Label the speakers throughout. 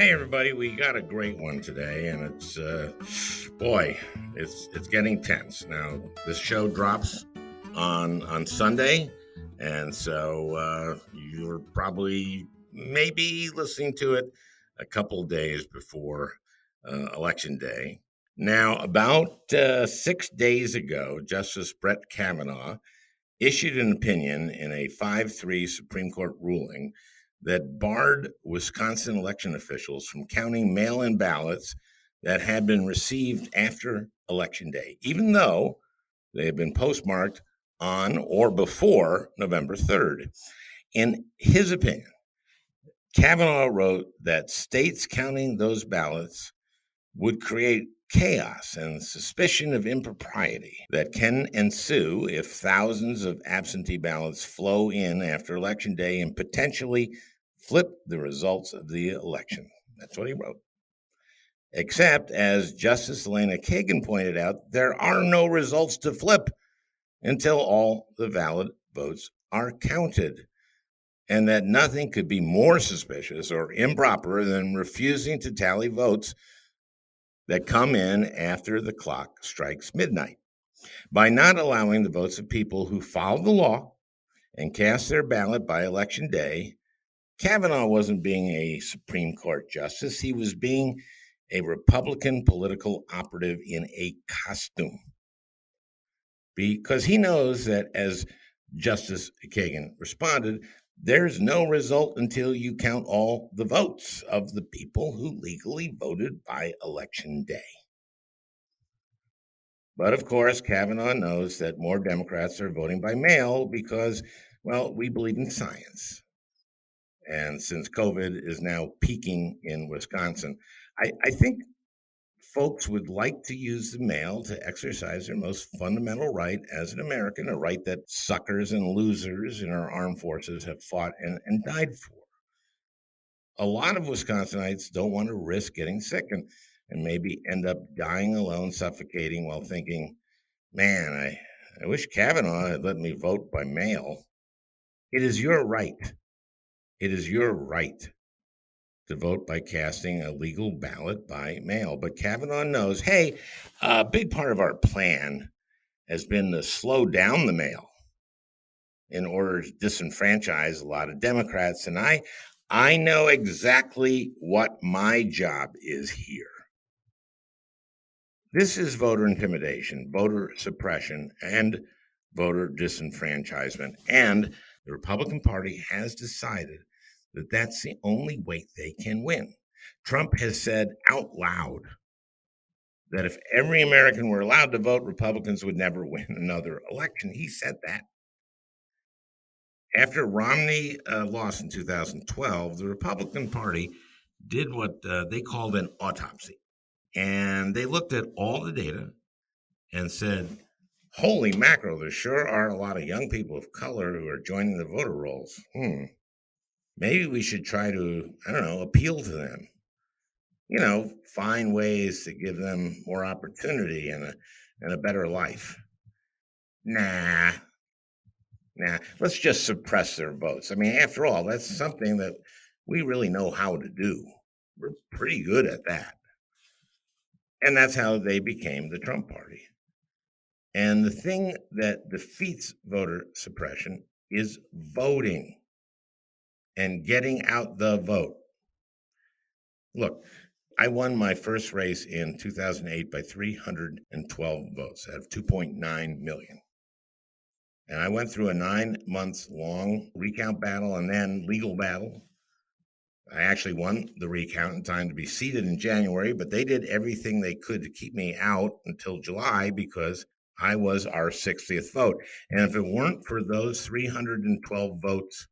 Speaker 1: Hey everybody, we got a great one today, and it's it's getting tense. Now this show drops on Sunday, and so you're probably maybe listening to it a couple days before Election Day. Now, about 6 days ago, Justice Brett Kavanaugh issued an opinion in a 5-3 Supreme Court ruling that barred Wisconsin election officials from counting mail-in ballots that had been received after Election Day, even though they had been postmarked on or before November 3rd. In his opinion, Kavanaugh wrote that states counting those ballots would create chaos and suspicion of impropriety that can ensue if thousands of absentee ballots flow in after Election Day and potentially flip the results of the election. That's what he wrote. Except, as Justice Elena Kagan pointed out, there are no results to flip until all the valid votes are counted, and that nothing could be more suspicious or improper than refusing to tally votes that come in after the clock strikes midnight. By not allowing the votes of people who follow the law and cast their ballot by Election Day, Kavanaugh wasn't being a Supreme Court justice. He was being a Republican political operative in a costume. Because he knows that, as Justice Kagan responded, there's no result until you count all the votes of the people who legally voted by Election Day. But of course, Kavanaugh knows that more Democrats are voting by mail because, well, we believe in science. And since COVID is now peaking in Wisconsin, I think folks would like to use the mail to exercise their most fundamental right as an American, a right that suckers and losers in our armed forces have fought and died for. A lot of Wisconsinites don't want to risk getting sick and maybe end up dying alone, suffocating while thinking, man, I wish Kavanaugh had let me vote by mail. It is your right. It is your right to vote by casting a legal ballot by mail. But Kavanaugh knows, hey, a big part of our plan has been to slow down the mail in order to disenfranchise a lot of Democrats. And I know exactly what my job is here. This is voter intimidation, voter suppression, and voter disenfranchisement. And the Republican Party has decided that that's the only way they can win. Trump has said out loud that if every American were allowed to vote, Republicans would never win another election. He said that. After Romney lost in 2012, the Republican Party did what they called an autopsy. And they looked at all the data and said, holy mackerel, there sure are a lot of young people of color who are joining the voter rolls. Maybe we should try to, appeal to them. Find ways to give them more opportunity and a better life. Nah, let's just suppress their votes. I mean, after all, that's something that we really know how to do. We're pretty good at that. And that's how they became the Trump Party. And the thing that defeats voter suppression is voting and getting out the vote. Look, I won my first race in 2008 by 312 votes out of 2.9 million. And I went through a 9 months long recount battle and then legal battle. I actually won the recount in time to be seated in January, but they did everything they could to keep me out until July because I was our 60th vote. And if it weren't for those 312 votes,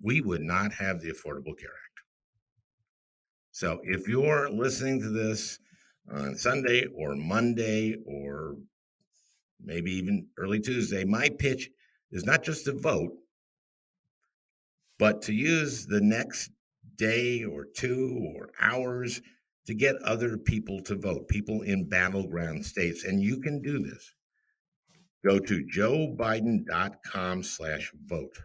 Speaker 1: we would not have the Affordable Care Act. So if you're listening to this on Sunday or Monday or maybe even early Tuesday, my pitch is not just to vote, but to use the next day or two or hours to get other people to vote, people in battleground states. And you can do this. Go to joebiden.com/vote.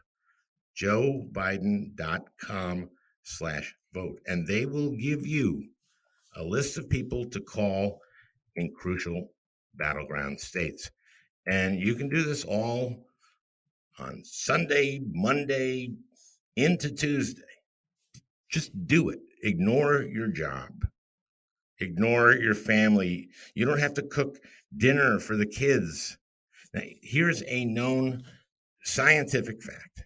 Speaker 1: joebiden.com/vote. vote, and they will give you a list of people to call in crucial battleground states. And you can do this all on Sunday, Monday, into Tuesday. Just do it. Ignore your job. Ignore your family. You don't have to cook dinner for the kids. Now, here's a known scientific fact.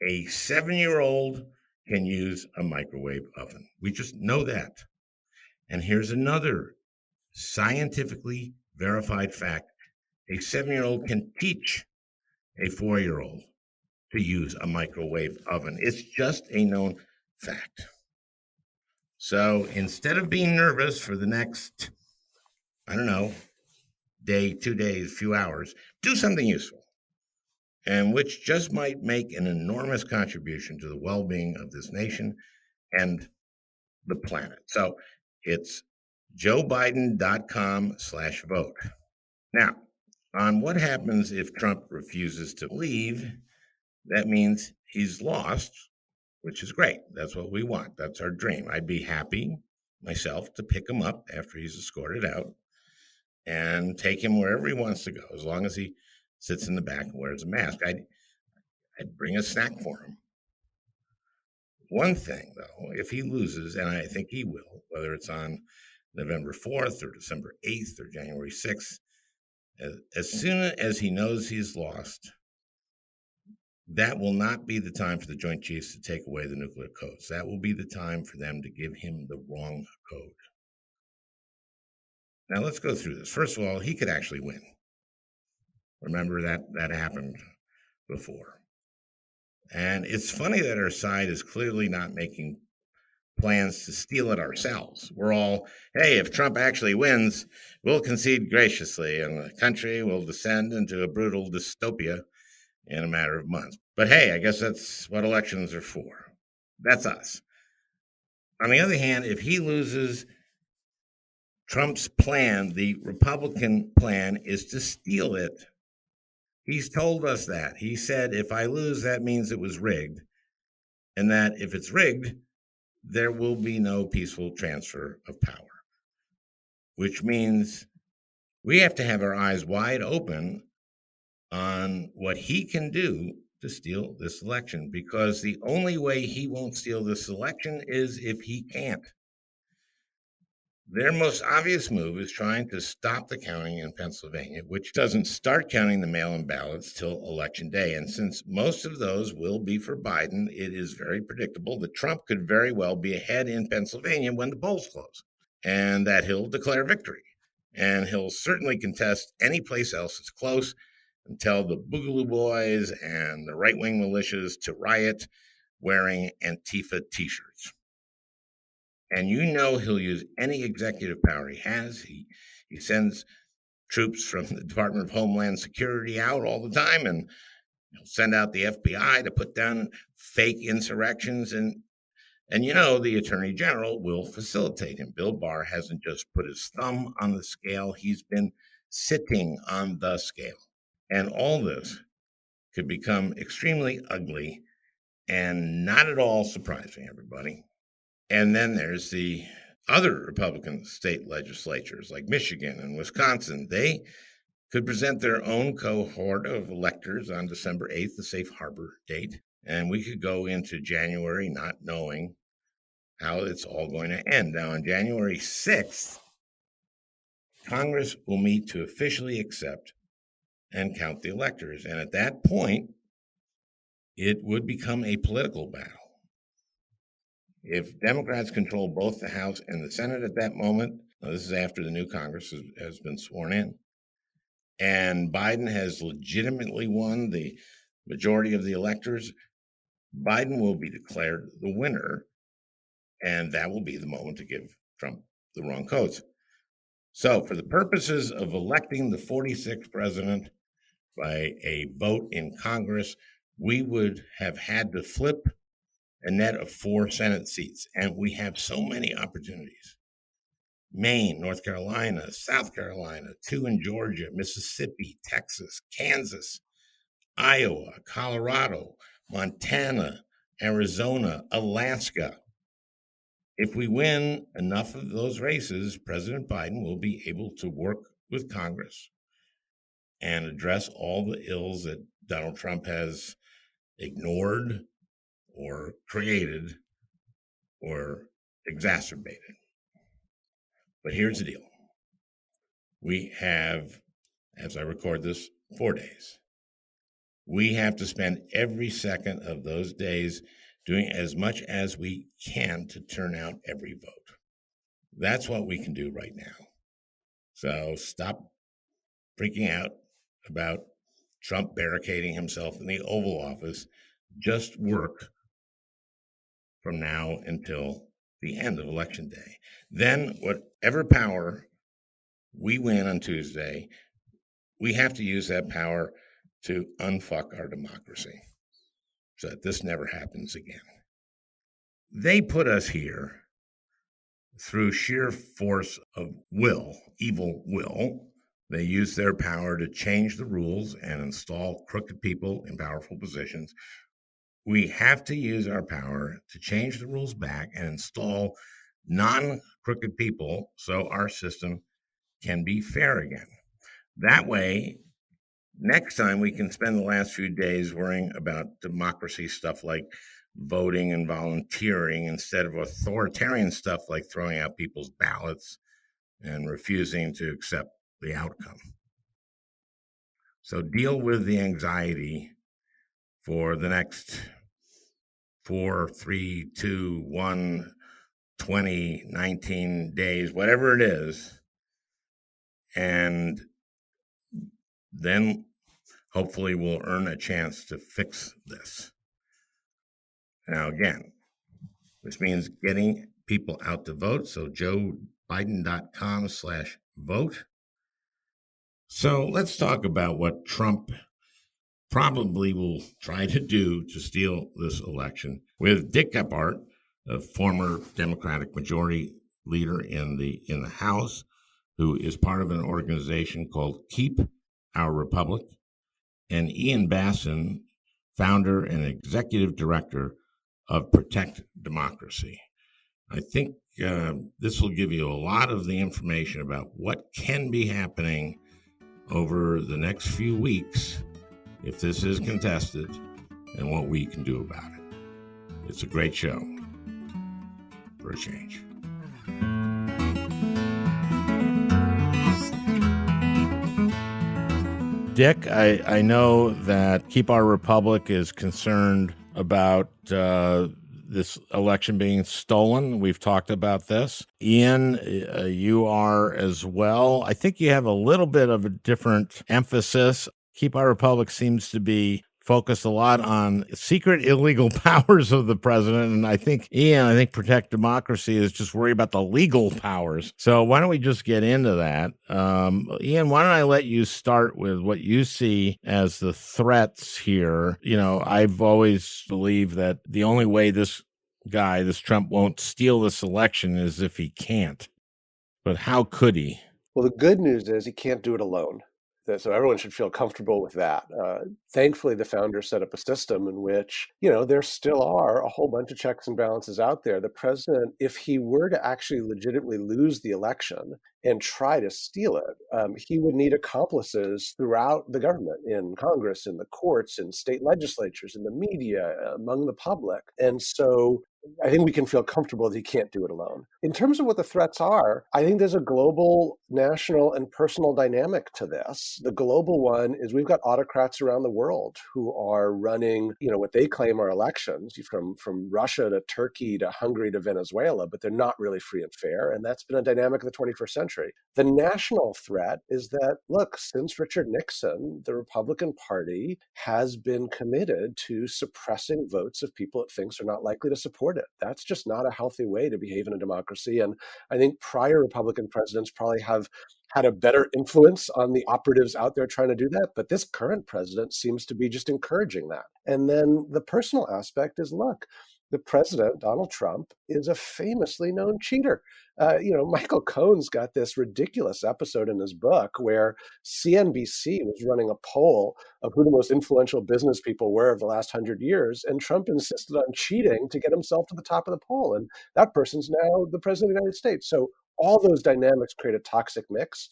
Speaker 1: A 7-year-old can use a microwave oven. We just know that. And here's another scientifically verified fact. A 7-year-old can teach a 4-year-old to use a microwave oven. It's just a known fact. So instead of being nervous for the next, I don't know, day, 2 days, few hours, do something useful, and which just might make an enormous contribution to the well-being of this nation and the planet. So it's joebiden.com/vote. Now, on what happens if Trump refuses to leave, that means he's lost, which is great. That's what we want. That's our dream. I'd be happy myself to pick him up after he's escorted out and take him wherever he wants to go, as long as he sits in the back and wears a mask. I'd bring a snack for him. One thing, though, if he loses, and I think he will, whether it's on November 4th or December 8th or January 6th, as soon as he knows he's lost, that will not be the time for the Joint Chiefs to take away the nuclear codes. That will be the time for them to give him the wrong code. Now, let's go through this. First of all, he could actually win. Remember that happened before. And it's funny that our side is clearly not making plans to steal it ourselves. We're all, hey, if Trump actually wins, we'll concede graciously and the country will descend into a brutal dystopia in a matter of months. But hey, I guess that's what elections are for. That's us. On the other hand, if he loses, Trump's plan, the Republican plan, is to steal it. He's told us that. He said, if I lose, that means it was rigged. And that if it's rigged, there will be no peaceful transfer of power, which means we have to have our eyes wide open on what he can do to steal this election, because the only way he won't steal this election is if he can't. Their most obvious move is trying to stop the counting in Pennsylvania, which doesn't start counting the mail-in ballots till Election Day. And since most of those will be for Biden, it is very predictable that Trump could very well be ahead in Pennsylvania when the polls close, and that he'll declare victory. And he'll certainly contest any place else that's close and tell the Boogaloo Boys and the right-wing militias to riot wearing Antifa t-shirts. And you know he'll use any executive power he has. He sends troops from the Department of Homeland Security out all the time, and he'll send out the FBI to put down fake insurrections. And you know the Attorney General will facilitate him. Bill Barr hasn't just put his thumb on the scale. He's been sitting on the scale. And all this could become extremely ugly and not at all surprising, everybody. And then there's the other Republican state legislatures like Michigan and Wisconsin. They could present their own cohort of electors on December 8th, the safe harbor date. And we could go into January not knowing how it's all going to end. Now, on January 6th, Congress will meet to officially accept and count the electors. And at that point, it would become a political battle. If Democrats control both the House and the Senate at that moment, now this is after the new Congress has been sworn in, and Biden has legitimately won the majority of the electors, Biden will be declared the winner, and that will be the moment to give Trump the wrong codes. So for the purposes of electing the 46th president by a vote in Congress, we would have had to flip a net of 4 Senate seats. And we have so many opportunities. Maine, North Carolina, South Carolina, 2 in Georgia, Mississippi, Texas, Kansas, Iowa, Colorado, Montana, Arizona, Alaska. If we win enough of those races, President Biden will be able to work with Congress and address all the ills that Donald Trump has ignored or created or exacerbated. But here's the deal. We have, as I record this, 4 days. We have to spend every second of those days doing as much as we can to turn out every vote. That's what we can do right now. So stop freaking out about Trump barricading himself in the Oval Office. Just work from now until the end of Election Day. Then, whatever power we win on Tuesday, we have to use that power to unfuck our democracy so that this never happens again. They put us here through sheer force of will, evil will. They use their power to change the rules and install crooked people in powerful positions. We have to use our power to change the rules back and install non-crooked people so our system can be fair again. That way, next time we can spend the last few days worrying about democracy stuff like voting and volunteering instead of authoritarian stuff like throwing out people's ballots and refusing to accept the outcome. So deal with the anxiety for the next 4, 3, 2, 1, 20, 19 days, whatever it is. And then hopefully we'll earn a chance to fix this. Now, again, this means getting people out to vote. So joebiden.com/vote. So let's talk about what Trump probably will try to do to steal this election with Dick Gephardt, a former Democratic majority leader in the House, who is part of an organization called Keep Our Republic, and Ian Bassin, founder and executive director of Protect Democracy. I think this will give you a lot of the information about what can be happening over the next few weeks if this is contested and what we can do about it. It's a great show for a change. Dick, I know that Keep Our Republic is concerned about this election being stolen. We've talked about this. Ian, you are as well. I think you have a little bit of a different emphasis. Keep Our Republic seems to be focused a lot on secret illegal powers of the president. And I think Protect Democracy is just worried about the legal powers. So why don't we just get into that? Ian, why don't I let you start with what you see as the threats here? You know, I've always believed that the only way this Trump won't steal this election is if he can't. But how could he?
Speaker 2: Well, the good news is he can't do it alone. So everyone should feel comfortable with that. Thankfully, the founders set up a system in which, there still are a whole bunch of checks and balances out there. The president, if he were to actually legitimately lose the election and try to steal it, he would need accomplices throughout the government, in Congress, in the courts, in state legislatures, in the media, among the public. And so I think we can feel comfortable that he can't do it alone. In terms of what the threats are, I think there's a global, national, and personal dynamic to this. The global one is we've got autocrats around the world who are running, what they claim are elections, from Russia to Turkey to Hungary to Venezuela, but they're not really free and fair. And that's been a dynamic of the 21st century. The national threat is that, look, since Richard Nixon, the Republican Party has been committed to suppressing votes of people it thinks are not likely to support it. That's just not a healthy way to behave in a democracy. And I think prior Republican presidents probably have had a better influence on the operatives out there trying to do that. But this current president seems to be just encouraging that. And then the personal aspect is, look, the president, Donald Trump, is a famously known cheater. Michael Cohen's got this ridiculous episode in his book where CNBC was running a poll of who the most influential business people were of the last 100 years, and Trump insisted on cheating to get himself to the top of the poll. And that person's now the president of the United States. So all those dynamics create a toxic mix.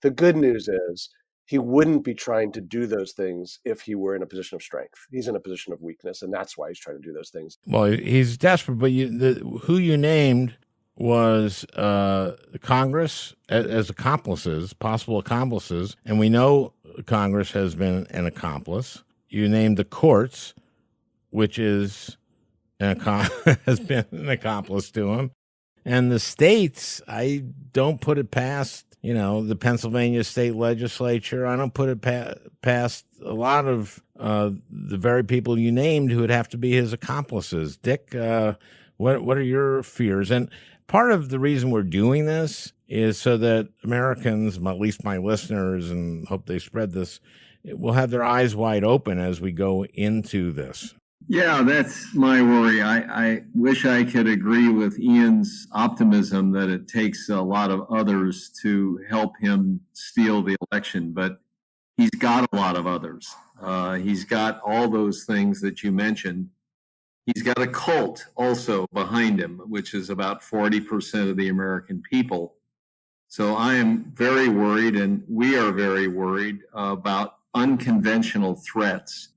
Speaker 2: The good news is he wouldn't be trying to do those things if he were in a position of strength. He's in a position of weakness, and that's why he's trying to do those things.
Speaker 3: Well, he's desperate, but who you named was Congress as accomplices, possible accomplices, and we know Congress has been an accomplice. You named the courts, which is has been an accomplice to him, and the states. I don't put it past the Pennsylvania state legislature. I don't put it past a lot of the very people you named who would have to be his accomplices. Dick, what are your fears? And part of the reason we're doing this is so that Americans, at least my listeners, and hope they spread this, will have their eyes wide open as we go into this.
Speaker 4: Yeah, that's my worry. I wish I could agree with Ian's optimism that it takes a lot of others to help him steal the election, but he's got a lot of others. He's got all those things that you mentioned. He's got a cult also behind him, which is about 40% of the American people. So I am very worried, and we are very worried about unconventional threats,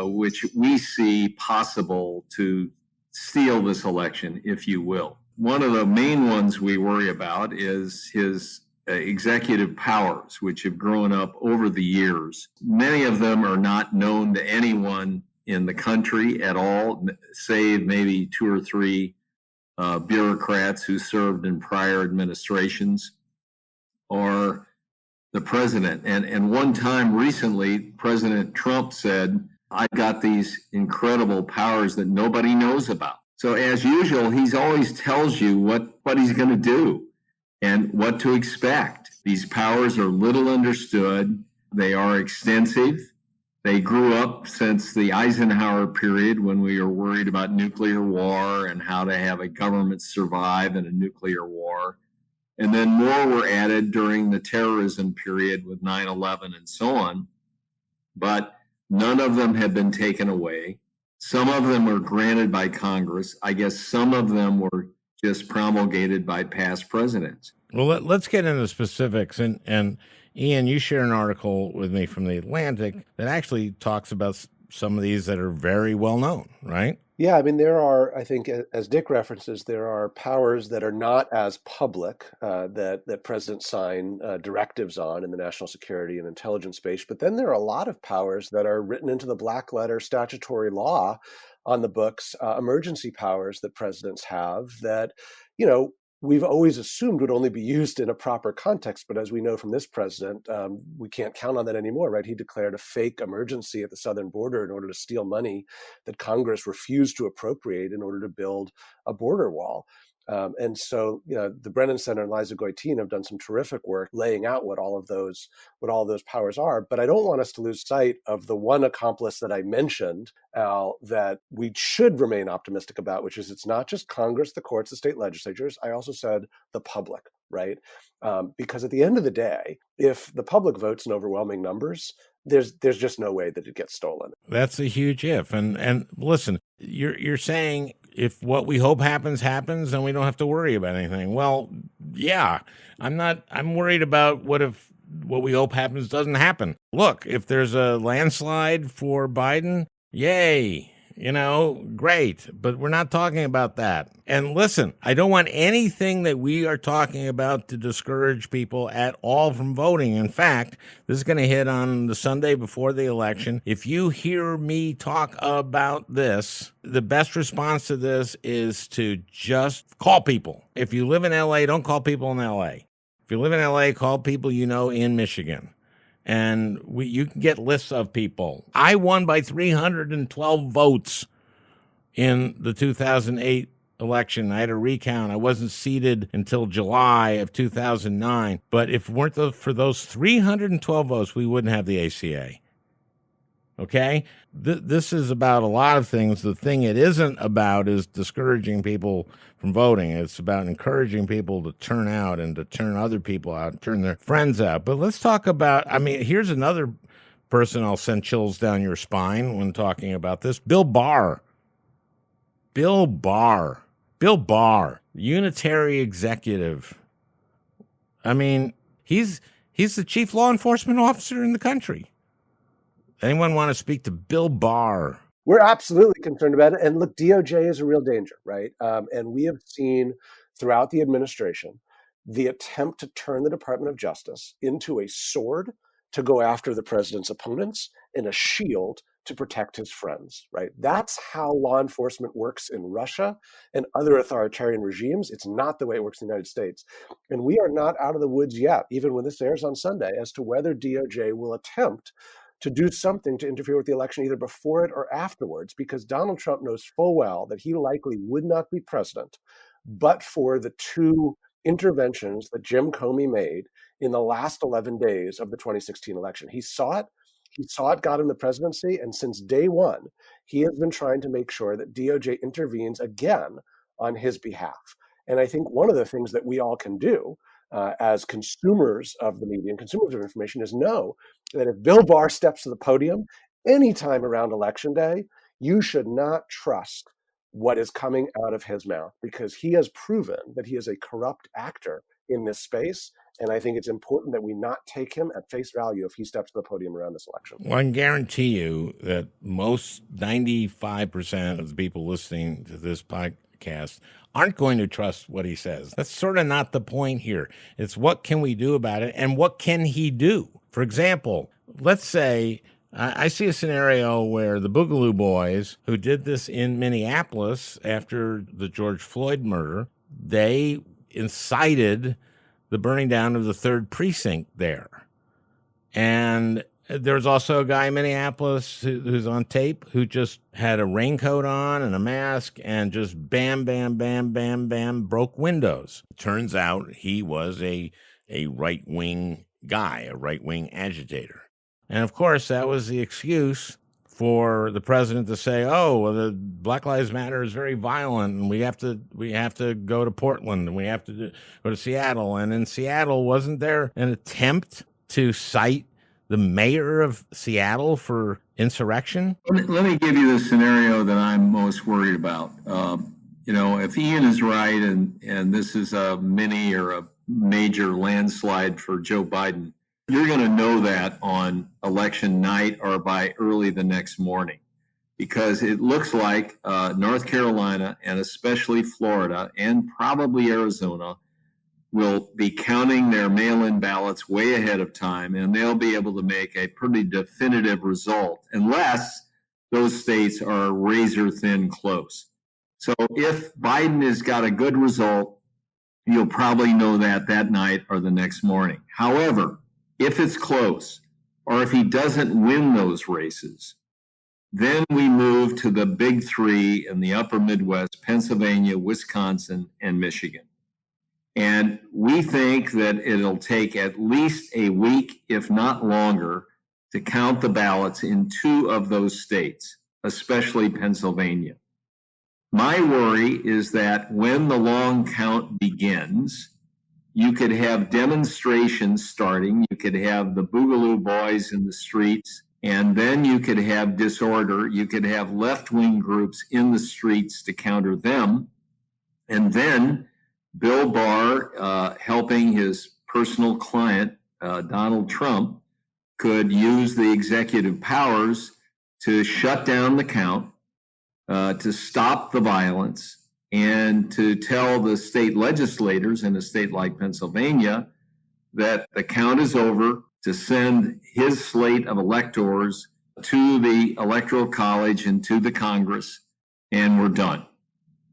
Speaker 4: which we see possible to steal this election, if you will. One of the main ones we worry about is his executive powers, which have grown up over the years. Many of them are not known to anyone in the country at all, save maybe two or three bureaucrats who served in prior administrations, or the president. And one time recently, President Trump said, "I've got these incredible powers that nobody knows about." So as usual, he's always tells you what he's going to do and what to expect. These powers are little understood. They are extensive. They grew up since the Eisenhower period, when we were worried about nuclear war and how to have a government survive in a nuclear war. And then more were added during the terrorism period with 9/11 and so on. But none of them have been taken away. Some of them were granted by Congress. I guess some of them were just promulgated by past presidents.
Speaker 3: Well, let's get into specifics. And Ian, you shared an article with me from The Atlantic that actually talks about some of these that are very well known, right?
Speaker 2: Yeah, I mean, there are, I think, as Dick references, there are powers that are not as public that presidents sign directives on in the national security and intelligence space. But then there are a lot of powers that are written into the black letter statutory law on the books, emergency powers that presidents have that, we've always assumed would only be used in a proper context. But as we know from this president, we can't count on that anymore, right? He declared a fake emergency at the southern border in order to steal money that Congress refused to appropriate in order to build a border wall. And so, the Brennan Center and Liza Goitein have done some terrific work laying out what all of those powers are. But I don't want us to lose sight of the one accomplice that I mentioned, Al, that we should remain optimistic about, which is it's not just Congress, the courts, the state legislatures. I also said the public, right? Because at the end of the day, if the public votes in overwhelming numbers, there's just no way that it gets stolen.
Speaker 3: That's a huge if. And listen, you're saying if what we hope happens, then we don't have to worry about anything. Well, yeah, I'm worried about what we hope happens doesn't happen. Look, if there's a landslide for Biden, yay, great. But we're not talking about that. And listen, I don't want anything that we are talking about to discourage people at all from voting. In fact, this is going to hit on the Sunday before the election. If you hear me talk about this, the best response to this is to just call people. If you live in LA, don't call people in LA. If you live in LA, call people in Michigan. And you can get lists of people. I won by 312 votes in the 2008 election. I had a recount. I wasn't seated until July of 2009. But if it weren't for those 312 votes, we wouldn't have the ACA. Okay? This is about a lot of things. The thing it isn't about is discouraging people from voting. It's about encouraging people to turn out and to turn other people out, turn their friends out. But let's talk about, I mean, here's another person I'll send chills down your spine when talking about this. Bill Barr. Bill Barr. Bill Barr, unitary executive. I mean, he's the chief law enforcement officer in the country. Anyone want to speak to Bill Barr?
Speaker 2: We're absolutely concerned about it. And look, DOJ is a real danger, right? And we have seen throughout the administration the attempt to turn the Department of Justice into a sword to go after the president's opponents and a shield to protect his friends, right? That's how law enforcement works in Russia and other authoritarian regimes. It's not the way it works in the United States. And we are not out of the woods yet, even when this airs on Sunday, as to whether DOJ will attempt to do something to interfere with the election either before it or afterwards, because Donald Trump knows full well that he likely would not be president but for the two interventions that Jim Comey made in the last 11 days of the 2016 election. He saw it got him the presidency, and since day one, he has been trying to make sure that DOJ intervenes again on his behalf. And I think one of the things that we all can do as consumers of the media and consumers of information is know that if Bill Barr steps to the podium anytime around Election Day, you should not trust what is coming out of his mouth, because he has proven that he is a corrupt actor in this space. And I think it's important that we not take him at face value if he steps to the podium around this election.
Speaker 3: Well, I can guarantee you that most 95% of the people listening to this podcast aren't going to trust what he says. That's sort of not the point here. It's what can we do about it, and what can he do? For example, let's say I see a scenario where the Boogaloo Boys, who did this in Minneapolis after the George Floyd murder, they incited the burning down of the 3rd precinct there. And there's also a guy in Minneapolis who's on tape who just had a raincoat on and a mask and just bam, bam, bam, bam, bam, broke windows. Turns out he was a right-wing guy, a right-wing agitator. And of course, that was the excuse for the president to say, "Oh, well, the Black Lives Matter is very violent, and we have to go to Portland, and we have to go to Seattle." And in Seattle, wasn't there an attempt to cite the mayor of Seattle for insurrection?
Speaker 4: Let me give you the scenario that I'm most worried about. If Ian is right, and this is a mini or a major landslide for Joe Biden, you're going to know that on election night or by early the next morning, because it looks like North Carolina and especially Florida and probably Arizona will be counting their mail-in ballots way ahead of time, and they'll be able to make a pretty definitive result unless those states are razor thin close. So if Biden has got a good result, you'll probably know that night or the next morning. However, if it's close, or if he doesn't win those races, then we move to the big three in the upper Midwest: Pennsylvania, Wisconsin, and Michigan. And we think that it'll take at least a week, if not longer, to count the ballots in 2 of those states, especially Pennsylvania. My worry is that when the long count begins, you could have demonstrations starting. You could have the Boogaloo Boys in the streets, and then you could have disorder. You could have left-wing groups in the streets to counter them. And then Bill Barr, helping his personal client, Donald Trump, could use the executive powers to shut down the count, to stop the violence, and to tell the state legislators in a state like Pennsylvania that the count is over, to send his slate of electors to the Electoral College and to the Congress, and we're done.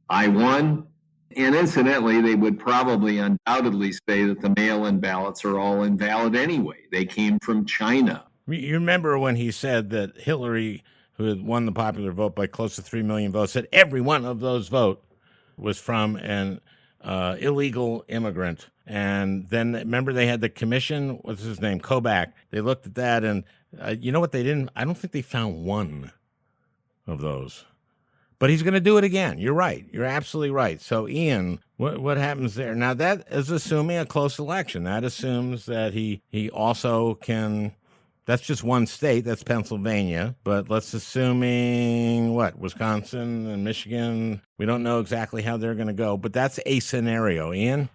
Speaker 4: I won. And incidentally, they would probably undoubtedly say that the mail-in ballots are all invalid anyway. They came from China.
Speaker 3: You remember when he said that Hillary, who had won the popular vote by close to 3 million votes, said every one of those votes was from an illegal immigrant And then remember they had the commission, what's his name, Kobach. They looked at that, and you know what they didn't? I don't think they found one of those. But he's going to do it again. You're right. You're absolutely right. So, Ian, what happens there? Now, that is assuming a close election. That assumes that he also can. That's just one state. That's Pennsylvania. But let's assuming Wisconsin and Michigan. We don't know exactly how they're going to go. But that's a scenario, Ian.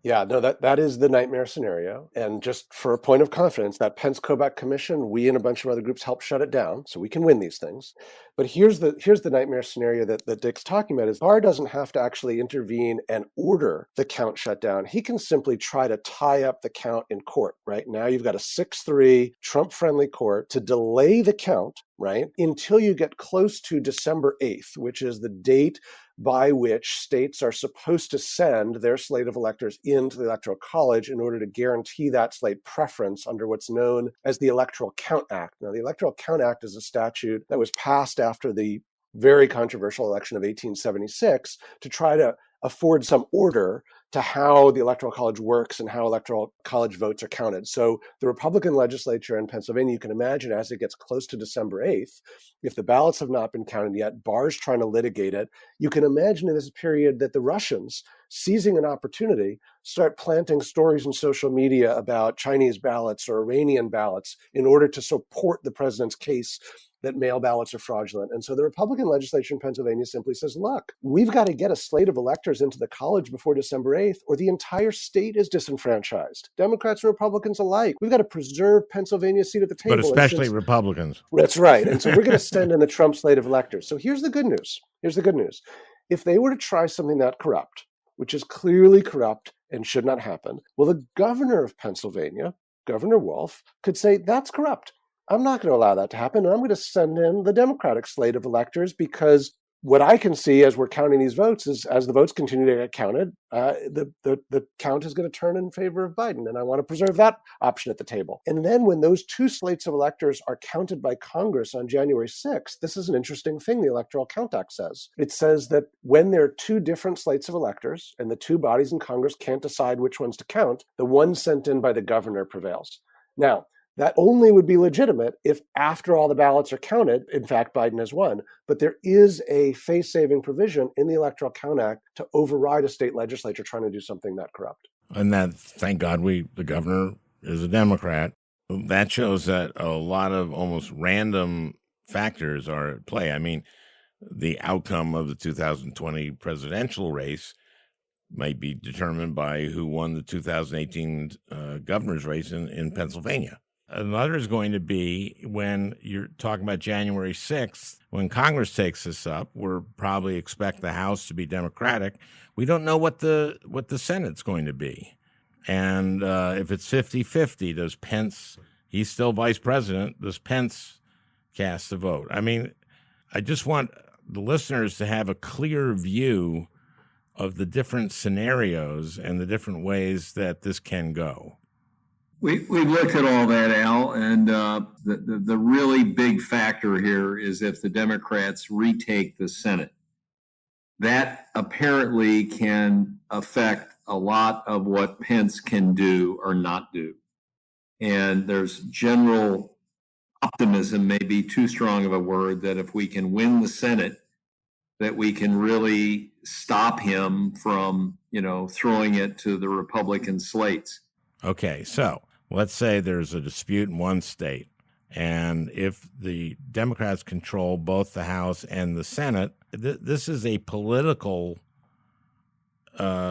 Speaker 2: Yeah, no, that is the nightmare scenario. And just for a point of confidence, that Pence-Kobach commission, we and a bunch of other groups helped shut it down, so we can win these things. But here's the nightmare scenario that Dick's talking about: is Barr doesn't have to actually intervene and order the count shut down. He can simply try to tie up the count in court. Right now, you've got a 6-3 Trump-friendly court to delay the count, right, until you get close to December 8th, which is the date by which states are supposed to send their slate of electors into the Electoral College in order to guarantee that slate preference under what's known as the Electoral Count Act. Now, the Electoral Count Act is a statute that was passed after the very controversial election of 1876 to try to afford some order to how the Electoral College works and how Electoral College votes are counted. So the Republican legislature in Pennsylvania, you can imagine, as it gets close to December 8th, if the ballots have not been counted yet, Barr's trying to litigate it. You can imagine in this period that the Russians, seizing an opportunity, start planting stories in social media about Chinese ballots or Iranian ballots in order to support the president's case that mail ballots are fraudulent. And so the Republican legislature in Pennsylvania simply says, look, we've got to get a slate of electors into the college before December 8th, or the entire state is disenfranchised. Democrats and Republicans alike. We've got to preserve Pennsylvania's seat at the table.
Speaker 3: But especially Republicans.
Speaker 2: That's right. And so we're going to send in the Trump slate of electors. So here's the good news. If they were to try something that corrupt, which is clearly corrupt and should not happen, well, the governor of Pennsylvania, Governor Wolf, could say, that's corrupt. I'm not going to allow that to happen. And I'm going to send in the Democratic slate of electors, because what I can see as we're counting these votes is, as the votes continue to get counted, the count is going to turn in favor of Biden. And I want to preserve that option at the table. And then when those two slates of electors are counted by Congress on January 6th, this is an interesting thing the Electoral Count Act says. It says that when there are two different slates of electors and the two bodies in Congress can't decide which ones to count, the one sent in by the governor prevails. Now, that only would be legitimate if, after all the ballots are counted, in fact, Biden has won. But there is a face-saving provision in the Electoral Count Act to override a state legislature trying to do something that corrupt.
Speaker 3: And that, thank God, the governor is a Democrat. That shows that a lot of almost random factors are at play. I mean, the outcome of the 2020 presidential race might be determined by who won the 2018 governor's race in Pennsylvania. Another is going to be when you're talking about January 6th, when Congress takes this up, we'll probably expect the House to be Democratic. We don't know what the Senate's going to be. And if it's 50-50, does Pence, he's still vice president, does Pence cast the vote? I mean, I just want the listeners to have a clear view of the different scenarios and the different ways that this can go.
Speaker 4: We looked at all that, Al, and the really big factor here is if the Democrats retake the Senate. That apparently can affect a lot of what Pence can do or not do. And there's general optimism, maybe too strong of a word, that if we can win the Senate, that we can really stop him from, throwing it to the Republican slates.
Speaker 3: Okay, so let's say there's a dispute in one state, and if the Democrats control both the House and the Senate, this is a political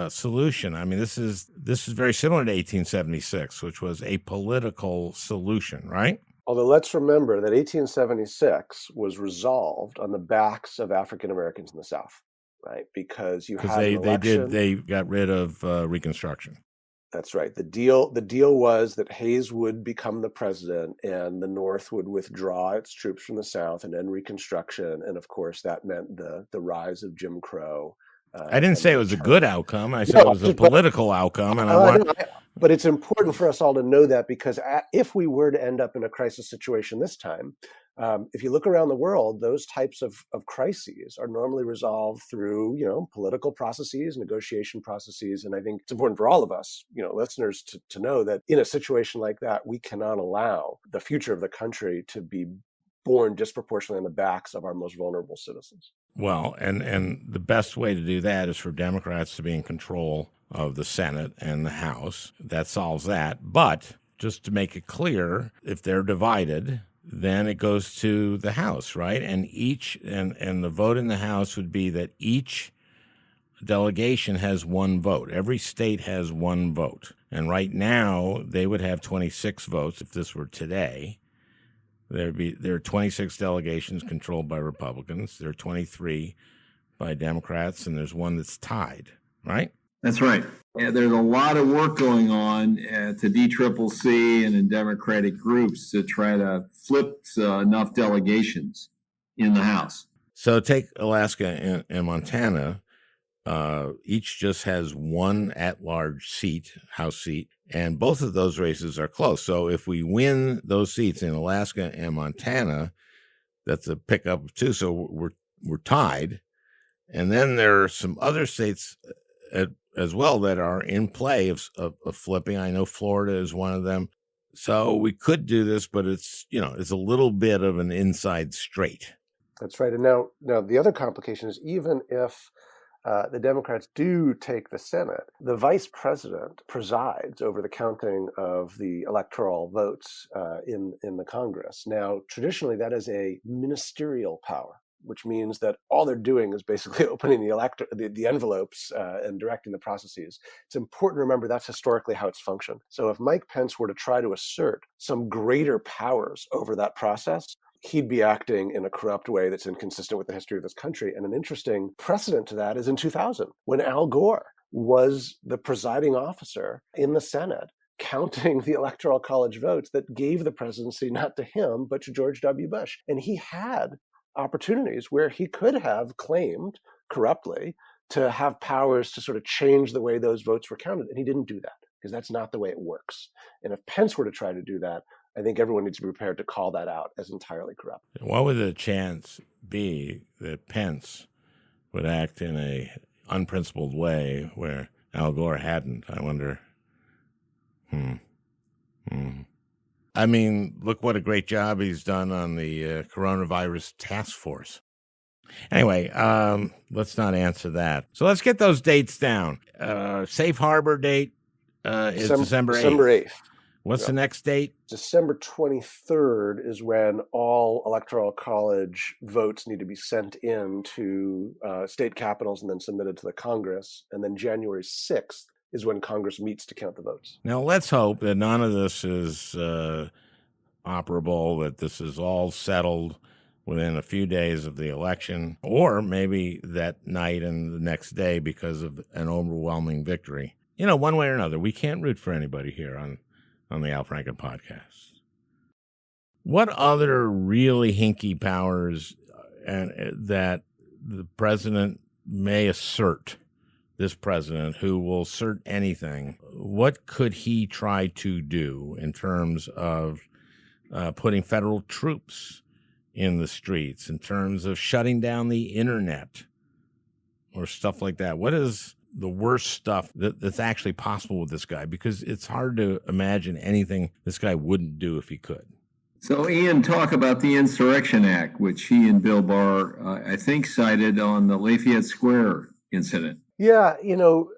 Speaker 3: solution. I mean, this is very similar to 1876, which was a political solution, right?
Speaker 2: Although let's remember that 1876 was resolved on the backs of African Americans in the South, right? Because
Speaker 3: they got rid of Reconstruction.
Speaker 2: That's right. The deal was that Hayes would become the president and the North would withdraw its troops from the South and end Reconstruction. And of course, that meant the rise of Jim Crow.
Speaker 3: I didn't say it was a good outcome. I said it was a political outcome.
Speaker 2: But it's important for us all to know that, because if we were to end up in a crisis situation this time, If you look around the world, those types of crises are normally resolved through, political processes, negotiation processes. And I think it's important for all of us, listeners, to know that in a situation like that, we cannot allow the future of the country to be borne disproportionately on the backs of our most vulnerable citizens.
Speaker 3: Well, and the best way to do that is for Democrats to be in control of the Senate and the House. That solves that. But just to make it clear, if they're divided, then it goes to the House, right? And the vote in the House would be that each delegation has one vote. Every state has one vote. And right now, they would have 26 votes if this were today. There are 26 delegations controlled by Republicans. There are 23 by Democrats, and there's one that's tied, right?
Speaker 4: That's right. Yeah, there's a lot of work going on at the DCCC and in Democratic groups to try to flip enough delegations in the House.
Speaker 3: So take Alaska and Montana. Each just has one at-large seat, House seat, and both of those races are close. So if we win those seats in Alaska and Montana, that's a pickup of 2. So we're tied. And then there are some other states as well that are in play of flipping. I know Florida is one of them. So we could do this, but it's a little bit of an inside straight.
Speaker 2: That's right. And now the other complication is even if the Democrats do take the Senate, the vice president presides over the counting of the electoral votes in the Congress. Now, traditionally, that is a ministerial power, which means that all they're doing is basically opening the envelopes and directing the processes. It's important to remember that's historically how it's functioned. So if Mike Pence were to try to assert some greater powers over that process, he'd be acting in a corrupt way that's inconsistent with the history of this country. And an interesting precedent to that is in 2000, when Al Gore was the presiding officer in the Senate, counting the Electoral College votes that gave the presidency not to him, but to George W. Bush. And he had opportunities where he could have claimed corruptly to have powers to sort of change the way those votes were counted. And he didn't do that because that's not the way it works. And if Pence were to try to do that, I think everyone needs to be prepared to call that out as entirely corrupt.
Speaker 3: What would the chance be that Pence would act in a unprincipled way where Al Gore hadn't? I wonder. I mean, look what a great job he's done on the coronavirus task force. Anyway, let's not answer that. So let's get those dates down. Safe harbor date is December 8th. What's the next date?
Speaker 2: December 23rd is when all Electoral College votes need to be sent in to state capitals and then submitted to the Congress. And then January 6th is when Congress meets to count the votes.
Speaker 3: Now, let's hope that none of this is operable, that this is all settled within a few days of the election, or maybe that night and the next day because of an overwhelming victory. One way or another, we can't root for anybody here on the Al Franken podcast. What other really hinky powers that the president may assert, this president who will assert anything, what could he try to do in terms of putting federal troops in the streets, in terms of shutting down the internet or stuff like that? What is the worst stuff that's actually possible with this guy? Because it's hard to imagine anything this guy wouldn't do if he could.
Speaker 4: So, Ian, talk about the Insurrection Act, which he and Bill Barr, I think, cited on the Lafayette Square incident.
Speaker 2: Yeah,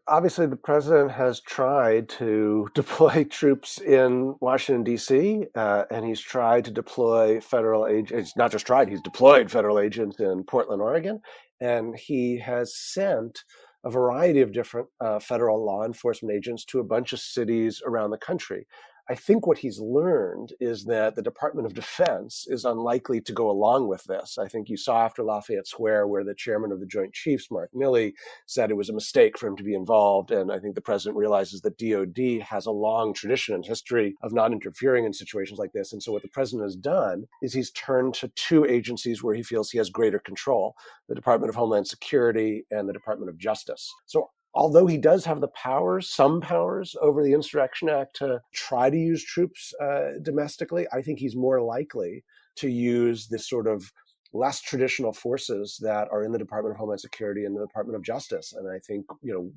Speaker 2: obviously the president has tried to deploy troops in Washington, D.C., and he's tried to deploy federal agents. Not just tried, he's deployed federal agents in Portland, Oregon, and he has sent a variety of different federal law enforcement agents to a bunch of cities around the country. I think what he's learned is that the Department of Defense is unlikely to go along with this. I think you saw after Lafayette Square where the chairman of the Joint Chiefs, Mark Milley, said it was a mistake for him to be involved. And I think the president realizes that DOD has a long tradition and history of not interfering in situations like this. And so what the president has done is he's turned to two agencies where he feels he has greater control, the Department of Homeland Security and the Department of Justice. So although he does have the powers, some powers over the Insurrection Act to try to use troops domestically, I think he's more likely to use this sort of less traditional forces that are in the Department of Homeland Security and the Department of Justice. And I think,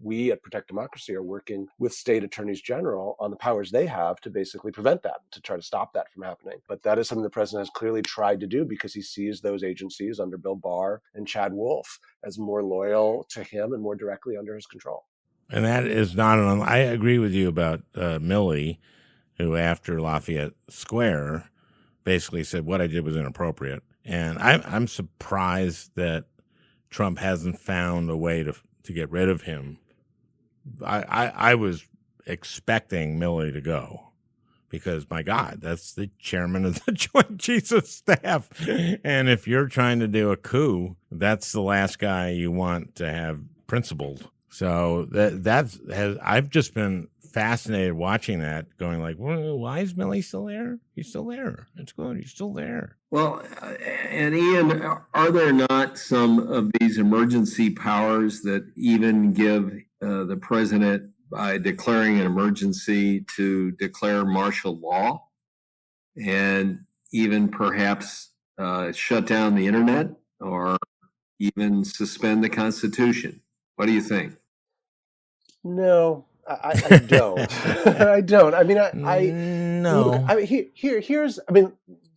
Speaker 2: we at Protect Democracy are working with state attorneys general on the powers they have to basically prevent that, to try to stop that from happening. But that is something the president has clearly tried to do because he sees those agencies under Bill Barr and Chad Wolf as more loyal to him and more directly under his control.
Speaker 3: And that is not I agree with you about Milley, who after Lafayette Square basically said what I did was inappropriate. And I'm surprised that Trump hasn't found a way to get rid of him. I was expecting Milley to go because, my God, that's the chairman of the Joint Chiefs of Staff. And if you're trying to do a coup, that's the last guy you want to have principled. So I've just been fascinated watching that, going like, well, why is Milley still there? He's still there. It's good. He's still there.
Speaker 4: Well, and Ian, are there not some of these emergency powers that even give the president, by declaring an emergency, to declare martial law and even perhaps shut down the internet or even suspend the Constitution? What do you think?
Speaker 2: No, I don't. I don't. I mean,
Speaker 3: No.
Speaker 2: Look, I mean, here's. I mean,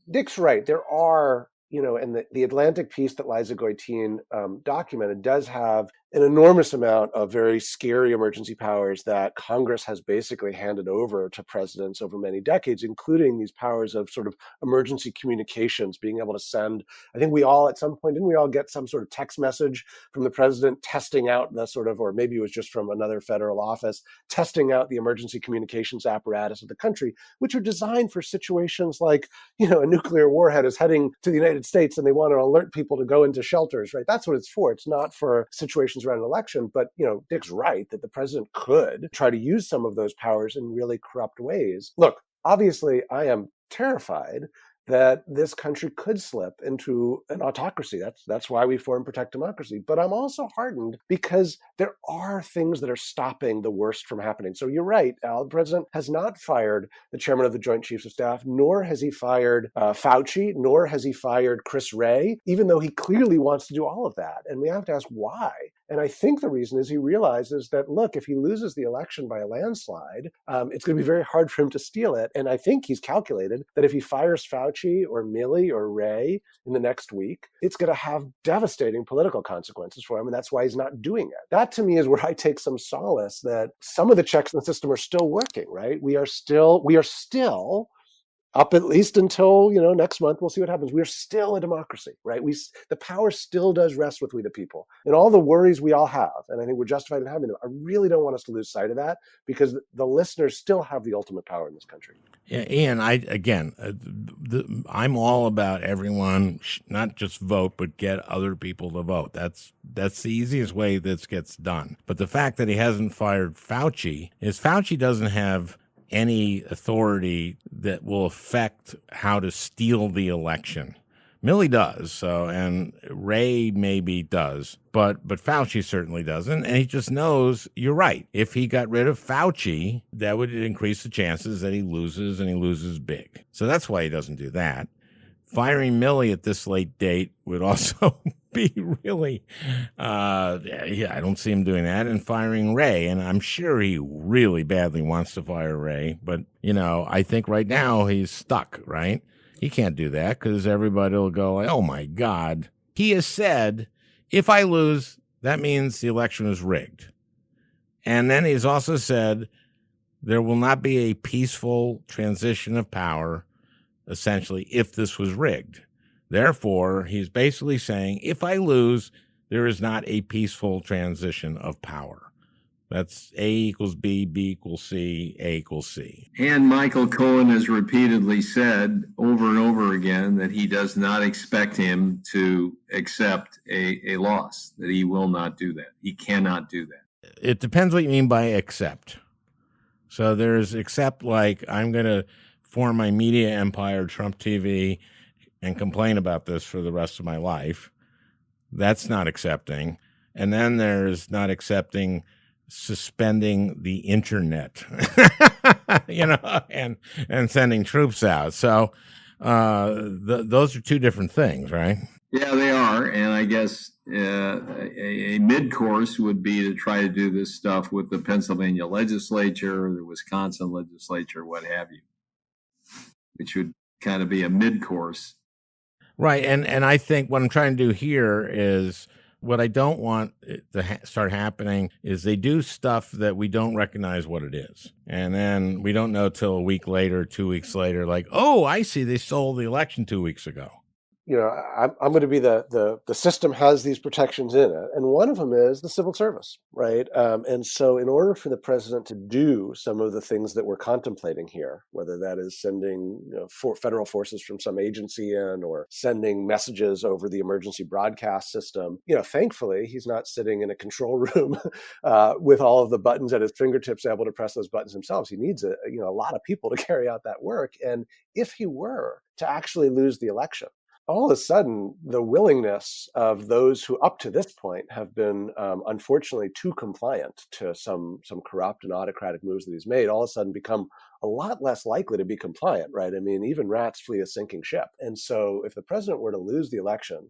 Speaker 2: Dick's right. There are, and the Atlantic piece that Liza Goitein documented does have an enormous amount of very scary emergency powers that Congress has basically handed over to presidents over many decades, including these powers of sort of emergency communications, being able to send. I think we all, at some point, didn't we all get some sort of text message from the president testing out the sort of, or maybe it was just from another federal office, testing out the emergency communications apparatus of the country, which are designed for situations like, a nuclear warhead is heading to the United States and they want to alert people to go into shelters, right? That's what it's for. It's not for situations around an election. But, Dick's right that the president could try to use some of those powers in really corrupt ways. Look, obviously, I am terrified that this country could slip into an autocracy. That's why we formed Protect Democracy. But I'm also heartened because there are things that are stopping the worst from happening. So you're right, Al. The president has not fired the chairman of the Joint Chiefs of Staff, nor has he fired Fauci, nor has he fired Chris Wray, even though he clearly wants to do all of that. And we have to ask why. And I think the reason is he realizes that, look, if he loses the election by a landslide, it's going to be very hard for him to steal it. And I think he's calculated that if he fires Fauci or Milley or Wray in the next week, it's going to have devastating political consequences for him. And that's why he's not doing it. That, to me, is where I take some solace that some of the checks in the system are still working, right? We are still up at least until, next month, we'll see what happens. We're still a democracy, right? The power still does rest with we the people. And all the worries we all have, and I think we're justified in having them, I really don't want us to lose sight of that because the listeners still have the ultimate power in this country.
Speaker 3: Yeah, Ian, I'm all about everyone, not just vote, but get other people to vote. That's the easiest way this gets done. But the fact that he hasn't fired Fauci is Fauci doesn't have any authority that will affect how to steal the election. Milley does, and Wray maybe does, but Fauci certainly doesn't, and he just knows, you're right, if he got rid of Fauci, that would increase the chances that he loses, and he loses big. So that's why he doesn't do that. Firing Milley at this late date would also be really, I don't see him doing that. And firing Wray, and I'm sure he really badly wants to fire Wray, but, I think right now he's stuck, right? He can't do that because everybody will go, oh my God. He has said, if I lose, that means the election is rigged. And then he's also said there will not be a peaceful transition of power, essentially, if this was rigged. Therefore, he's basically saying, if I lose, there is not a peaceful transition of power. That's A equals B, B equals C, A equals C.
Speaker 4: And Michael Cohen has repeatedly said over and over again that he does not expect him to accept a loss, that he will not do that. He cannot do that.
Speaker 3: It depends what you mean by accept. So there's accept like I'm going to form my media empire, Trump TV, and complain about this for the rest of my life. That's not accepting. And then there's not accepting suspending the internet, and sending troops out. So those are two different things, right?
Speaker 4: Yeah, they are. And I guess a mid-course would be to try to do this stuff with the Pennsylvania legislature, the Wisconsin legislature, what have you, which would kind of be a mid-course.
Speaker 3: Right. And I think what I'm trying to do here is what I don't want to start happening is they do stuff that we don't recognize what it is. And then we don't know till a week later, 2 weeks later, like, oh, I see they stole the election 2 weeks ago.
Speaker 2: I'm going to be the system has these protections in it, and one of them is the civil service, right? And so, in order for the president to do some of the things that we're contemplating here, whether that is sending federal forces from some agency in, or sending messages over the emergency broadcast system, thankfully he's not sitting in a control room with all of the buttons at his fingertips, able to press those buttons himself. He needs a lot of people to carry out that work, and if he were to actually lose the election, all of a sudden, the willingness of those who up to this point have been, unfortunately, too compliant to some corrupt and autocratic moves that he's made, all of a sudden become a lot less likely to be compliant, right? I mean, even rats flee a sinking ship. And so if the president were to lose the election,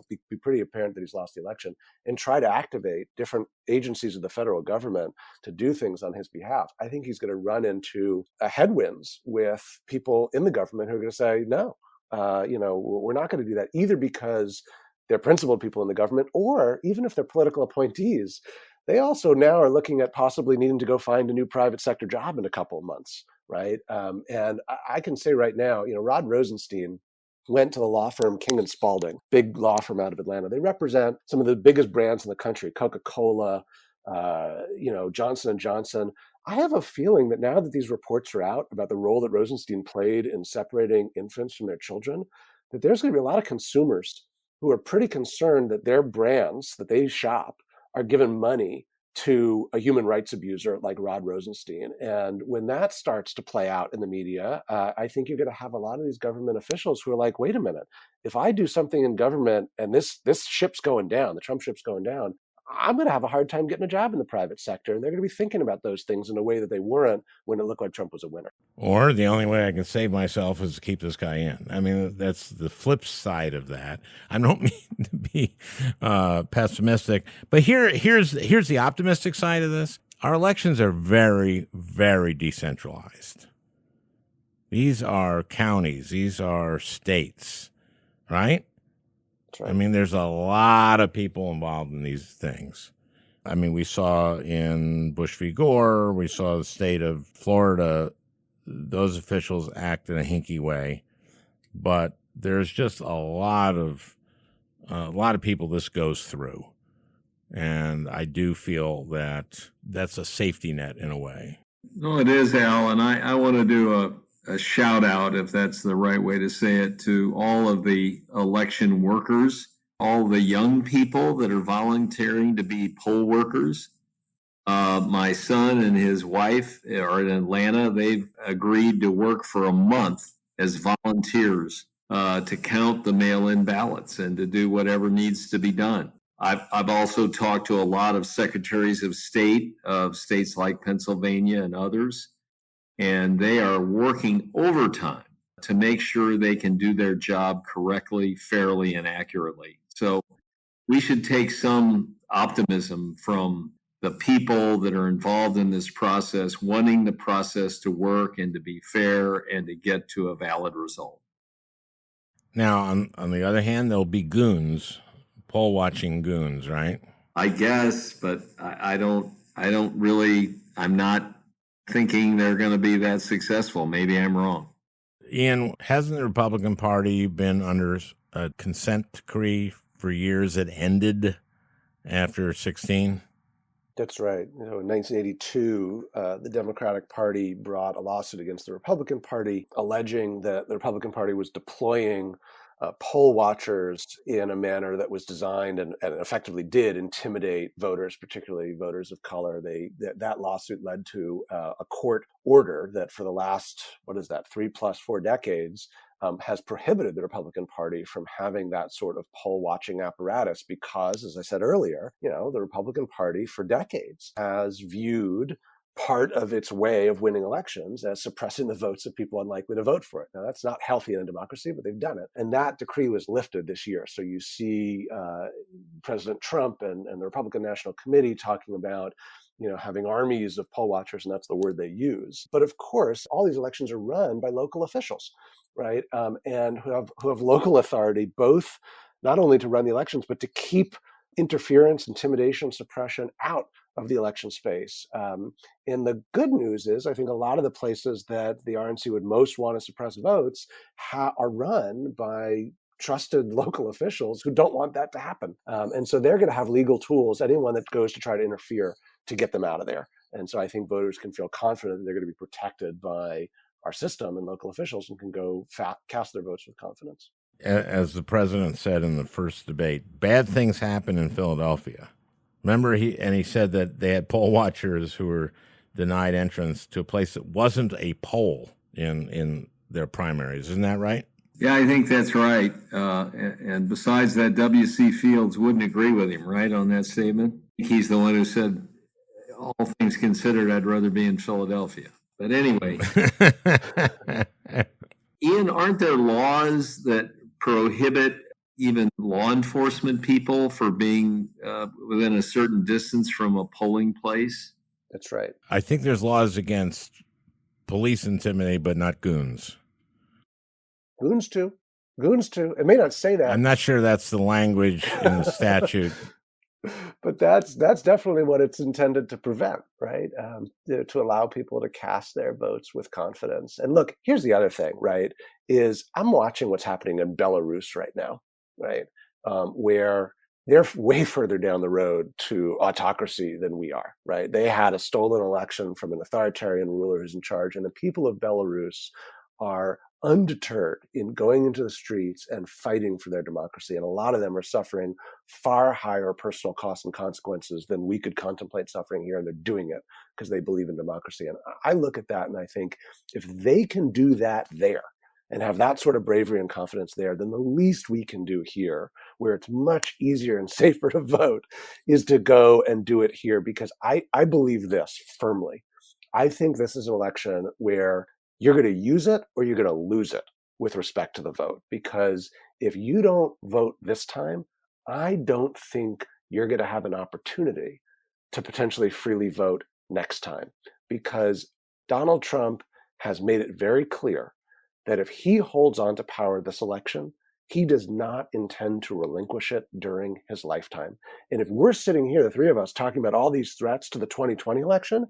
Speaker 2: be pretty apparent that he's lost the election, and try to activate different agencies of the federal government to do things on his behalf, I think he's going to run into headwinds with people in the government who are going to say, no. We're not going to do that, either because they're principled people in the government, or even if they're political appointees, they also now are looking at possibly needing to go find a new private sector job in a couple of months, right? And I can say right now, Rod Rosenstein went to the law firm King and Spalding, big law firm out of Atlanta. They represent some of the biggest brands in the country: Coca-Cola, Johnson & Johnson. I have a feeling that now that these reports are out about the role that Rosenstein played in separating infants from their children, that there's going to be a lot of consumers who are pretty concerned that their brands that they shop are giving money to a human rights abuser like Rod Rosenstein. And when that starts to play out in the media, I think you're going to have a lot of these government officials who are like, wait a minute, if I do something in government and this ship's going down, the Trump ship's going down, I'm going to have a hard time getting a job in the private sector. And they're going to be thinking about those things in a way that they weren't when it looked like Trump was a winner.
Speaker 3: Or the only way I can save myself is to keep this guy in. I mean, that's the flip side of that. I don't mean to be pessimistic, but here's the optimistic side of this. Our elections are very, very decentralized. These are counties. These are states, right?
Speaker 2: That's right.
Speaker 3: I mean, there's a lot of people involved in these things. I mean, we saw in Bush v. Gore, we saw the state of Florida, those officials act in a hinky way, but there's just a lot of people this goes through. And I do feel that that's a safety net in a way.
Speaker 4: No, it is, Al. And I want to do a shout out, if that's the right way to say it, to all of the election workers, all the young people that are volunteering to be poll workers. My son and his wife are in Atlanta. They've agreed to work for a month as volunteers to count the mail-in ballots and to do whatever needs to be done. I've also talked to a lot of secretaries of state of states like Pennsylvania and others, and they are working overtime to make sure they can do their job correctly, fairly, and accurately. So we should take some optimism from the people that are involved in this process, wanting the process to work and to be fair and to get to a valid result.
Speaker 3: Now, on the other hand, there'll be goons, poll watching goons, right?
Speaker 4: I guess, but I don't really, I'm not thinking they're going to be that successful. Maybe I'm wrong.
Speaker 3: Ian, hasn't the Republican Party been under a consent decree for years that ended after 16?
Speaker 2: That's right. In 1982, the Democratic Party brought a lawsuit against the Republican Party, alleging that the Republican Party was deploying poll watchers in a manner that was designed and effectively did intimidate voters, particularly voters of color. That lawsuit led to a court order that for the last, 3+4 decades, has prohibited the Republican Party from having that sort of poll watching apparatus because, as I said earlier, the Republican Party for decades has viewed part of its way of winning elections as suppressing the votes of people unlikely to vote for it. Now, that's not healthy in a democracy, but they've done it. And that decree was lifted this year. So you see President Trump and the Republican National Committee talking about having armies of poll watchers, and that's the word they use. But of course, all these elections are run by local officials, right? And who have local authority, both not only to run the elections, but to keep interference, intimidation, suppression out of the election space. And the good news is, I think a lot of the places that the RNC would most want to suppress votes are run by trusted local officials who don't want that to happen. And so they're going to have legal tools, anyone that goes to try to interfere, to get them out of there. And so I think voters can feel confident that they're going to be protected by our system and local officials and can go cast their votes with confidence.
Speaker 3: As the president said in the first debate, bad things happen in Philadelphia. Remember, he said that they had poll watchers who were denied entrance to a place that wasn't a poll in their primaries. Isn't that right?
Speaker 4: Yeah, I think that's right. And besides that, W.C. Fields wouldn't agree with him, right, on that statement? He's the one who said, all things considered, I'd rather be in Philadelphia. But anyway, Ian, aren't there laws that prohibit even law enforcement people for being within a certain distance from a polling place?
Speaker 2: That's right.
Speaker 3: I think there's laws against police intimidate, but not goons.
Speaker 2: Goons too. It may not say that.
Speaker 3: I'm not sure that's the language in the statute.
Speaker 2: But that's definitely what it's intended to prevent, right? To allow people to cast their votes with confidence. And look, here's the other thing, right? Is I'm watching what's happening in Belarus right now, right? Where they're way further down the road to autocracy than we are, right? They had a stolen election from an authoritarian ruler who's in charge, and the people of Belarus are undeterred in going into the streets and fighting for their democracy. And a lot of them are suffering far higher personal costs and consequences than we could contemplate suffering here. And they're doing it because they believe in democracy. And I look at that and I think if they can do that there and have that sort of bravery and confidence there, then the least we can do here, where it's much easier and safer to vote, is to go and do it here. Because I believe this firmly. I think this is an election where you're going to use it or you're going to lose it with respect to the vote. Because if you don't vote this time, I don't think you're going to have an opportunity to potentially freely vote next time. Because Donald Trump has made it very clear that if he holds on to power this election, he does not intend to relinquish it during his lifetime. And if we're sitting here, the three of us, talking about all these threats to the 2020 election,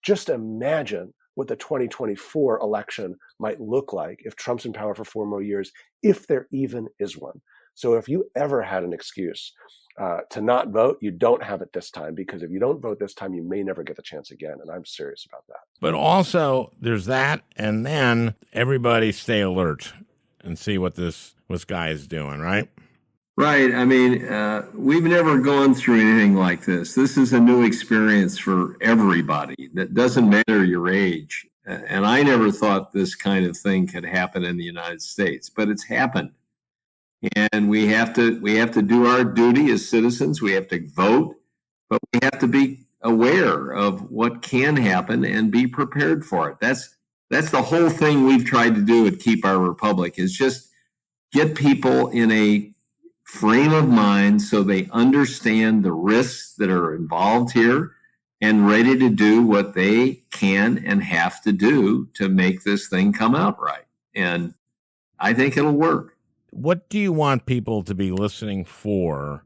Speaker 2: just imagine what the 2024 election might look like if Trump's in power for 4 more years, if there even is one. So if you ever had an excuse to not vote, you don't have it this time, because if you don't vote this time, you may never get the chance again. And I'm serious about that.
Speaker 3: But also there's that, and then everybody stay alert and see what this guy is doing, right?
Speaker 4: Right. I mean, we've never gone through anything like this. This is a new experience for everybody. That doesn't matter your age. And I never thought this kind of thing could happen in the United States, but it's happened. And we have to do our duty as citizens. We have to vote, but we have to be aware of what can happen and be prepared for it. That's the whole thing we've tried to do at Keep Our Republic, is just get people in a frame of mind so they understand the risks that are involved here and ready to do what they can and have to do to make this thing come out right. And I think it'll work.
Speaker 3: What do you want people to be listening for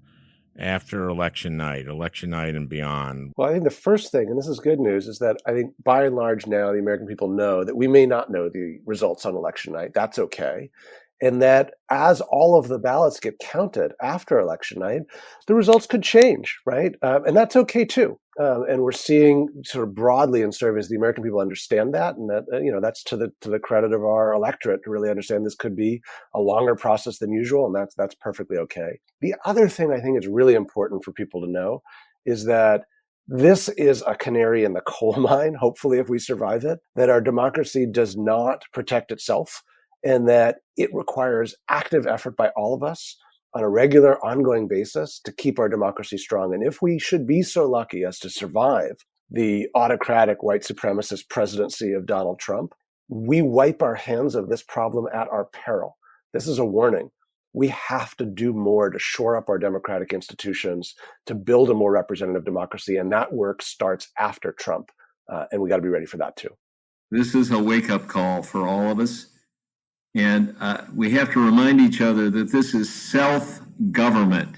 Speaker 3: after election night and beyond?
Speaker 2: Well, I think the first thing, and this is good news, is that I think by and large now the American people know that we may not know the results on election night. That's okay. And that as all of the ballots get counted after election night, the results could change, right? And that's okay too. And we're seeing sort of broadly in surveys, the American people understand that, and that that's to the credit of our electorate to really understand this could be a longer process than usual, and that's perfectly okay. The other thing I think is really important for people to know is that this is a canary in the coal mine, hopefully if we survive it, that our democracy does not protect itself, and that it requires active effort by all of us on a regular, ongoing basis to keep our democracy strong. And if we should be so lucky as to survive the autocratic white supremacist presidency of Donald Trump, we wipe our hands of this problem at our peril. This is a warning. We have to do more to shore up our democratic institutions, to build a more representative democracy. And that work starts after Trump. And we got to be ready for that too.
Speaker 4: This is a wake-up call for all of us. And we have to remind each other that this is self-government.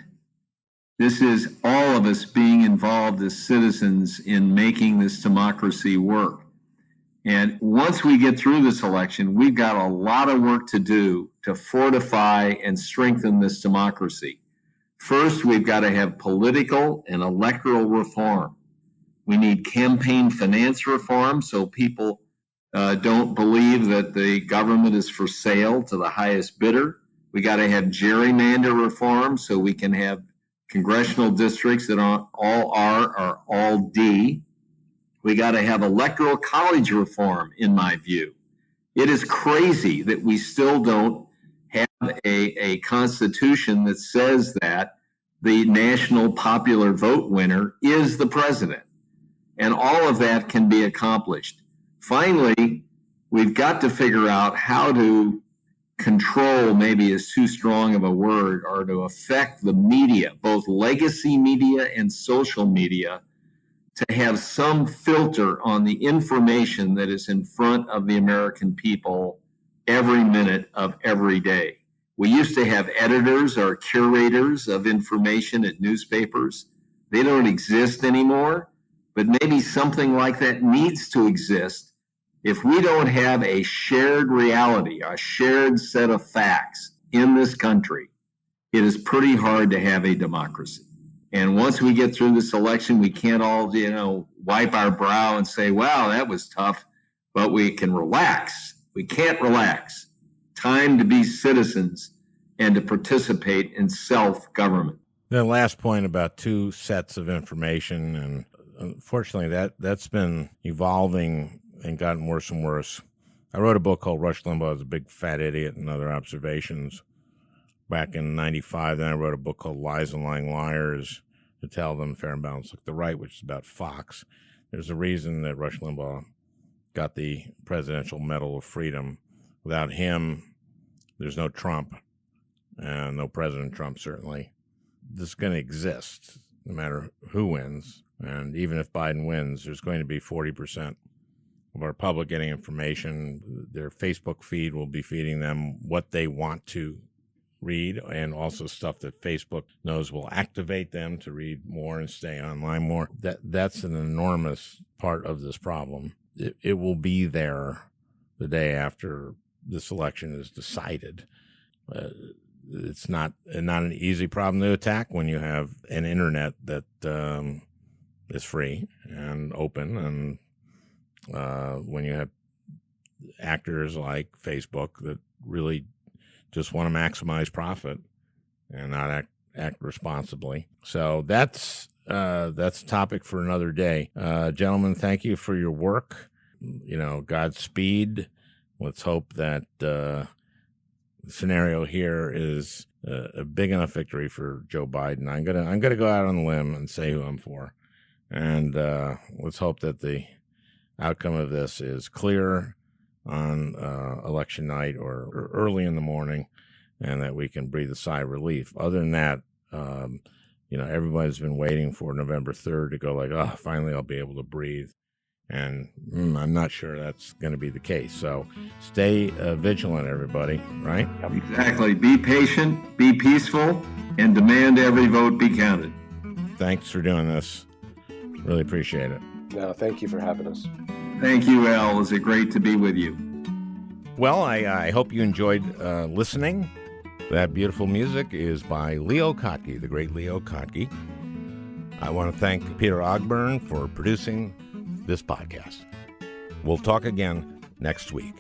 Speaker 4: This is all of us being involved as citizens in making this democracy work. And once we get through this election, we've got a lot of work to do to fortify and strengthen this democracy. First, we've got to have political and electoral reform. We need campaign finance reform so people don't believe that the government is for sale to the highest bidder. We got to have gerrymander reform so we can have congressional districts that are all R or all D. We got to have electoral college reform, in my view. It is crazy that we still don't have a constitution that says that the national popular vote winner is the president. And all of that can be accomplished. Finally, we've got to figure out how to control, maybe is too strong of a word, or to affect the media, both legacy media and social media, to have some filter on the information that is in front of the American people every minute of every day. We used to have editors or curators of information at newspapers. They don't exist anymore, but maybe something like that needs to exist. If we don't have a shared reality, a shared set of facts in this country, it is pretty hard to have a democracy. And once we get through this election, we can't all, wipe our brow and say, wow, that was tough, but we can relax. We can't relax. Time to be citizens and to participate in self-government.
Speaker 3: The last point about two sets of information, and unfortunately that's been evolving and gotten worse and worse. I wrote a book called Rush Limbaugh is a Big Fat Idiot and Other Observations back in 95. Then I wrote a book called Lies and Lying Liars, to tell them fair and balanced like the right, which is about Fox. There's a reason that Rush Limbaugh got the Presidential Medal of Freedom. Without him, there's no Trump, and no President Trump, certainly. This is going to exist no matter who wins. And even if Biden wins, there's going to be 40% of our public getting information. Their Facebook feed will be feeding them what they want to read, and also stuff that Facebook knows will activate them to read more and stay online more. That's an enormous part of this problem. It will be there the day after this election is decided. It's not an easy problem to attack when you have an internet that is free and open, and when you have actors like Facebook that really just want to maximize profit and not act responsibly. So that's a topic for another day. Gentlemen, thank you for your work. Godspeed. Let's hope that the scenario here is a big enough victory for Joe Biden. I'm gonna go out on a limb and say who I'm for, and let's hope that the outcome of this is clear on election night or early in the morning, and that we can breathe a sigh of relief. Other than that, everybody's been waiting for November 3rd to go like, oh, finally I'll be able to breathe. And I'm not sure that's going to be the case. So stay vigilant, everybody, right?
Speaker 4: Exactly. Be patient, be peaceful, and demand every vote be counted.
Speaker 3: Thanks for doing this. Really appreciate it.
Speaker 2: No, thank you for having us.
Speaker 4: Thank you, Al. It was great to be with you.
Speaker 3: Well, I hope you enjoyed listening. That beautiful music is by Leo Kottke, the great Leo Kottke. I want to thank Peter Ogburn for producing this podcast. We'll talk again next week.